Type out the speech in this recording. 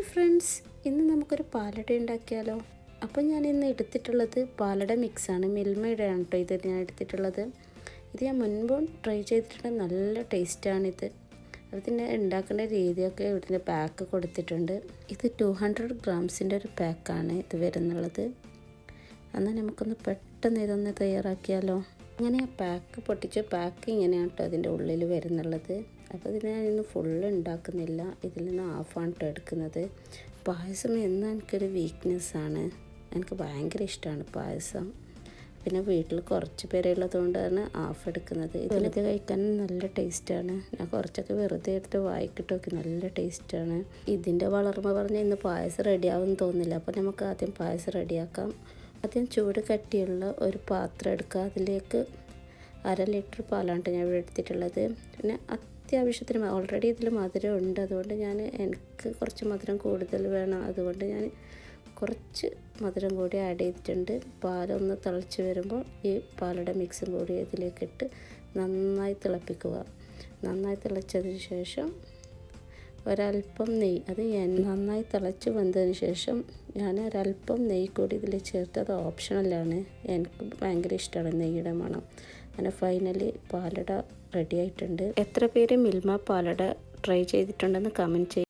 Friends, ഇന്ന് നമുക്കൊരു പാലട ഉണ്ടാക്കിയാലോ? അപ്പോൾ ഞാൻ ഇന്ന് എടുത്തിട്ടുള്ളത് പാലട മിക്സാണ്. മിൽമയുടെയാണ് കേട്ടോ ഇത് ഞാൻ എടുത്തിട്ടുള്ളത്. ഇത് ഞാൻ മുൻപും ട്രൈ ചെയ്തിട്ടുണ്ട്. നല്ല ടേസ്റ്റാണിത്. അതിൻ്റെ ഉണ്ടാക്കേണ്ട രീതിയൊക്കെ ഇവിടുന്ന് പാക്ക് കൊടുത്തിട്ടുണ്ട്. ഇത് 200 ഗ്രാംസിൻ്റെ ഒരു പാക്കാണ് ഇത് വരുന്നുള്ളത്. എന്നാൽ നമുക്കൊന്ന് പെട്ടെന്ന് ഇതൊന്ന് തയ്യാറാക്കിയാലോ? അങ്ങനെ പാക്ക് പൊട്ടിച്ച് പാക്ക് ഇങ്ങനെയാണ് കേട്ടോ അതിൻ്റെ ഉള്ളിൽ വരുന്നുള്ളത്. അപ്പോൾ ഇതിന് ഞാനിന്ന് ഫുള്ള് ഉണ്ടാക്കുന്നില്ല, ഇതിൽ നിന്ന് ഹാഫാണ് കേട്ടോ എടുക്കുന്നത്. പായസം എന്നും എനിക്കൊരു വീക്ക്നെസ്സാണ്. എനിക്ക് ഭയങ്കര ഇഷ്ടമാണ് പായസം. പിന്നെ വീട്ടിൽ കുറച്ച് പേരെ ഉള്ളതുകൊണ്ടാണ് ഹാഫ് എടുക്കുന്നത്. ഇതിലത് കഴിക്കാൻ നല്ല ടേസ്റ്റാണ്. ഞാൻ കുറച്ചൊക്കെ വെറുതെ എടുത്ത് വായിക്കിട്ടൊക്കെ നല്ല ടേസ്റ്റാണ്. ഇതിൻ്റെ വളർമ്മ പറഞ്ഞാൽ ഇന്ന് പായസം റെഡിയാവുമെന്ന് തോന്നുന്നില്ല. അപ്പോൾ നമുക്ക് ആദ്യം പായസം റെഡിയാക്കാം. ആദ്യം ചൂട് കട്ടിയുള്ള ഒരു പാത്രം എടുക്കുക. അതിലേക്ക് 1/2 ലിറ്റർ പാലാണ് ഞാൻ ഇവിടെ എടുത്തിട്ടുള്ളത്. പിന്നെ അത്യാവശ്യത്തിന് ഓൾറെഡി ഇതിൽ മധുരം ഉണ്ട്, അതുകൊണ്ട് എനിക്ക് കുറച്ച് മധുരം കൂടുതൽ വേണം. അതുകൊണ്ട് ഞാൻ കുറച്ച് മധുരം കൂടി ആഡ് ചെയ്തിട്ടുണ്ട്. പാലൊന്ന് തിളച്ച് വരുമ്പോൾ ഈ പാലട മിക്സും കൂടി ഇതിലേക്കിട്ട് നന്നായി തിളപ്പിക്കുക. നന്നായി തിളച്ചതിന് ശേഷം ഒരല്പം നെയ്യ്, അത് നന്നായി തിളച്ച് വന്നതിന് ശേഷം ഞാൻ ഒരല്പം നെയ്യ് കൂടി ഇതിൽ ചേർത്ത്. അത് ഓപ്ഷണലാണ്, എനിക്ക് ഭയങ്കര ഇഷ്ടമാണ് നെയ്യുടെ മണം. അങ്ങനെ ഫൈനലി പാലട റെഡി ആയിട്ടുണ്ട്. എത്ര പേര് മിൽമ പാലട ട്രൈ ചെയ്തിട്ടുണ്ടെന്ന് കമൻറ്റ് ചെയ്യും.